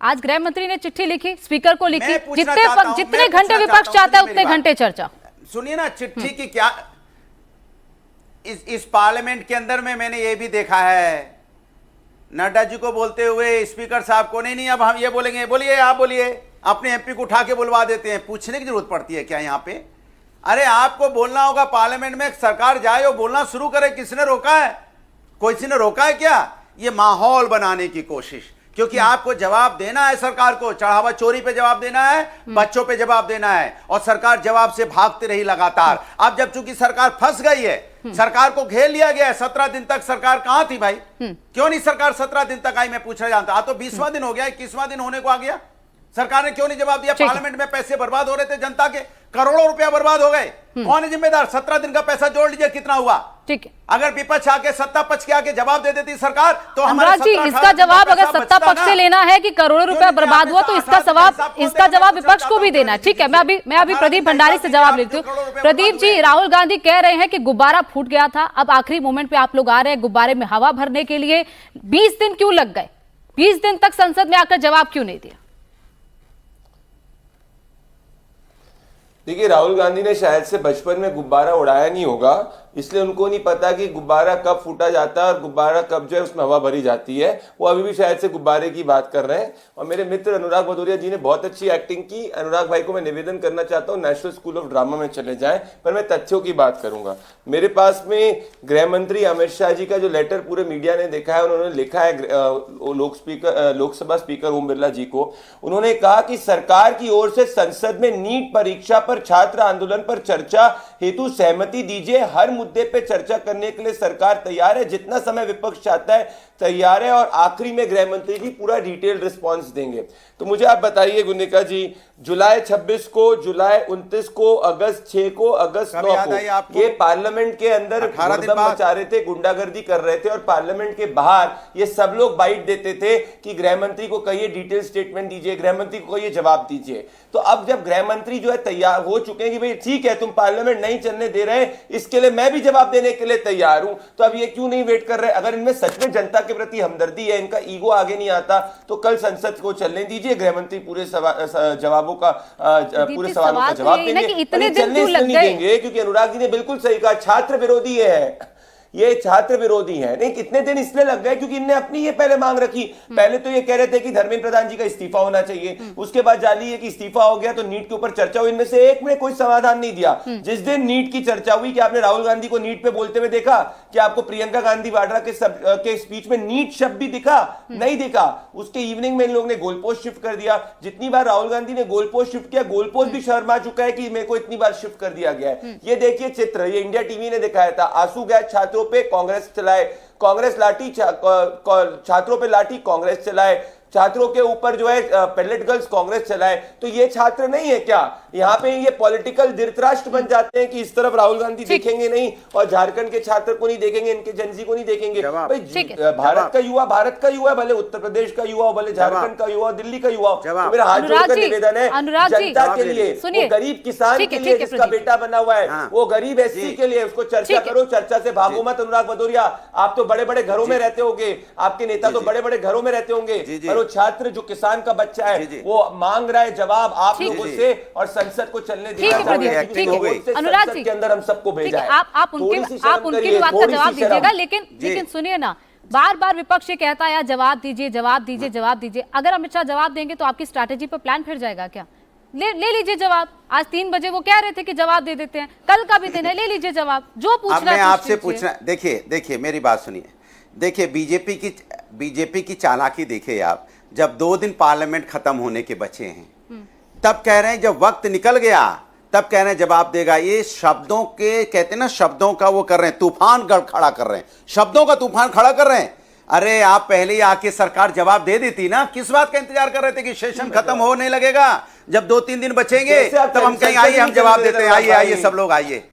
आज गृह मंत्री ने चिट्ठी लिखी, स्पीकर को लिखी, जितने घंटे विपक्ष चाहता है उतने घंटे चर्चा। सुनिए ना, चिट्ठी की क्या, इस पार्लियामेंट के अंदर में मैंने ये भी देखा है नड्डा जी को बोलते हुए स्पीकर साहब को, नहीं अब हम ये बोलेंगे, बोलिए आप बोलिए, अपने एमपी को उठा के बुलवा देते हैं। पूछने की जरूरत पड़ती है क्या यहाँ पे? अरे आपको बोलना होगा पार्लियामेंट में, सरकार जाए और बोलना शुरू करे। किसने रोका है? किसी ने रोका है क्या? ये माहौल बनाने की कोशिश, क्योंकि आपको जवाब देना है, सरकार को चढ़ावा चोरी पे जवाब देना है, बच्चों पे जवाब देना है, और सरकार जवाब से भागती रही लगातार। अब जब चूंकि सरकार फंस गई है, सरकार को घेर लिया गया है, 17 दिन तक सरकार कहां थी भाई? क्यों नहीं सरकार 17 दिन तक आई? मैं पूछना जानता। तो 20वां दिन हो गया, 21वां दिन होने को आ गया, सरकार ने क्यों नहीं जवाब दिया? पार्लियामेंट में पैसे बर्बाद हो रहे थे, जनता के करोड़ों रुपया बर्बाद हो गए। कौन है जिम्मेदार? 17 दिन का पैसा जोड़ लीजिए कितना हुआ। ठीक है, अगर विपक्ष आके, सत्ता पक्ष के आके जवाब दे देती सरकार तो अनुराग जी, इसका जवाब अगर सत्ता पक्ष से लेना है कि करोड़ों रुपया बर्बाद हुआ तो इसका जवाब विपक्ष को भी देना है। ठीक है, मैं अभी प्रदीप भंडारी से जवाब लेती हूँ। प्रदीप जी, राहुल गांधी कह रहे हैं कि गुब्बारा फूट गया था, अब आखिरी मोमेंट पे आप लोग आ रहे हैं गुब्बारे में हवा भरने के लिए। 20 दिन क्यों लग गए? 20 दिन तक संसद में आकर जवाब क्यों नहीं दिया? देखिए, राहुल गांधी ने शायद से बचपन में गुब्बारा उड़ाया नहीं होगा, इसलिए उनको नहीं पता कि गुब्बारा कब फूटा जाता है और गुब्बारा कब जो है उसमें हवा भरी जाती है। वो अभी भी शायद से गुब्बारे की बात कर रहे हैं। और मेरे मित्र अनुराग भदौरिया जी ने बहुत अच्छी एक्टिंग की। अनुराग भाई को मैं निवेदन करना चाहता हूँ, नेशनल स्कूल ऑफ ड्रामा में चले जाएं, पर मैं तथ्यों की बात करूंगा। मेरे पास में गृह मंत्री अमित शाह जी का जो लेटर पूरे मीडिया ने देखा है, उन्होंने लिखा है लोकसभा स्पीकर ओम बिरला जी को। उन्होंने कहा कि सरकार की ओर से संसद में नीट परीक्षा पर छात्र आंदोलन पर चर्चा हेतु सहमति दीजिए। हर मुद्दे पे चर्चा करने के लिए सरकार तैयार है, जितना समय विपक्ष चाहता है तैयार है। और आखिरी में गृह मंत्री जी पूरा डिटेल रिस्पांस देंगे। तो मुझे आप बताइए गुनिका जी, जुलाई 26 को, जुलाई 29 को, अगस्त 6 को, अगस्त 9 को ये पार्लियामेंट के अंदर हड़दंग मचा रहे थे, गुंडागर्दी कर रहे थे, और पार्लियामेंट के बाहर ये सब लोग बाइट देते थे कि गृह मंत्री को कहिए डिटेल स्टेटमेंट दीजिए, गृह मंत्री को कहिए जवाब दीजिए। तो अब जब गृह मंत्री जो है तैयार हो चुके हैं कि भाई ठीक है, तुम पार्लियामेंट नहीं चलने दे रहे, इसके लिए मैं भी जवाब देने के लिए तैयार हूं, तो अब ये क्यों नहीं वेट कर रहे? अगर इनमें सच में जनता के प्रति हमदर्दी है, इनका ईगो आगे नहीं आता, तो कल संसद को चलने दीजिए, गृह मंत्री पूरे जवाबों का पूरे सवालों का जवाब देंगे। इतने दिन क्यों नहीं देंगे? क्योंकि अनुराग जी ने बिल्कुल सही कहा, छात्र विरोधी है, ये छात्र विरोधी है। नहीं, कितने दिन इसलिए लग गए क्योंकि इनने अपनी ये पहले मांग रखी। पहले तो ये कह रहे थे कि धर्मेंद्र प्रधान जी का इस्तीफा होना चाहिए, उसके बाद जाली है कि इस्तीफा हो गया तो नीट के ऊपर चर्चा हुई, इनमें से एक ने कोई समाधान नहीं दिया। जिस दिन नीट की चर्चा हुई, कि आपने राहुल गांधी को नीट पे बोलते हुए देखा? कि आपको प्रियंका गांधी वाड्रा के स्पीच में नीट शब्द भी दिखा? नहीं दिखा। उसके इवनिंग में इन लोगों ने गोल पोस्ट शिफ्ट कर दिया। जितनी बार राहुल गांधी ने गोल पोस्ट शिफ्ट किया, गोल पोस्ट भी शर्मा चुका है कि मेरे को इतनी बार शिफ्ट कर दिया गया है। ये देखिए चित्र, ये इंडिया टीवी ने दिखाया था। आंसू गैस छात्रों पे कांग्रेस चलाए, कांग्रेस लाठी छात्रों पे लाठी कांग्रेस चलाए, छात्रों के ऊपर जो है पैलेट गर्ल्स कांग्रेस चलाए। तो ये छात्र नहीं है क्या? यहाँ पे ये पॉलिटिकल धृतराष्ट्र बन जाते हैं कि इस तरफ राहुल गांधी देखेंगे नहीं और झारखंड के छात्र को नहीं देखेंगे, इनके जनजी को नहीं देखेंगे। भाई भारत का युवा भले उत्तर प्रदेश का युवा हो, भले झारखंड का युवा, दिल्ली का युवा हो, मेरा हाथ जोड़कर निवेदन है जनता के लिए, वो गरीब किसान के लिए जिसका बेटा बना हुआ है, वो गरीब एससी के लिए, उसको चर्चा करो, चर्चा से भागो मत। अनुराग भदौरिया, आप तो बड़े बड़े घरों में रहते होंगे, आपके नेता तो बड़े बड़े घरों में रहते होंगे, छात्र जो किसान का बच्चा है वो मांग रहा है जवाब आप लोगों से, और संसद को चलने दिया अनुराग के अंदर हम सबको भेजा है। आप उनकी बात का जवाब दीजिएगा, लेकिन सुनिए ना, बार बार विपक्ष ये कहता है जवाब दीजिए, जवाब दीजिए, जवाब दीजिए। अगर अमित शाह जवाब देंगे तो आपकी स्ट्रैटेजी पर प्लान फिर जाएगा क्या? ले लीजिए जवाब। आज 3 बजे वो कह रहे थे कि जवाब दे देते हैं, कल का भी दिन है, ले लीजिए जवाब, जो पूछना है आपसे पूछना। देखिए मेरी बात सुनिए, देखिए बीजेपी की चालाकी देखिए आप। जब 2 दिन पार्लियामेंट खत्म होने के बचे हैं, तब कह रहे हैं जब वक्त निकल गया तब कह रहे हैं जवाब देगा। ये शब्दों के, कहते हैं ना, शब्दों का वो कर रहे हैं, तूफान खड़ा कर रहे हैं, शब्दों का तूफान खड़ा कर रहे हैं। अरे आप पहले ही आके सरकार जवाब दे देती ना, किस बात का इंतजार कर रहे थे कि सेशन खत्म होने लगेगा? जब 2-3 दिन बचेंगे तब हम कहीं आइए, हम जवाब देते हैं, आइए सब लोग आइए।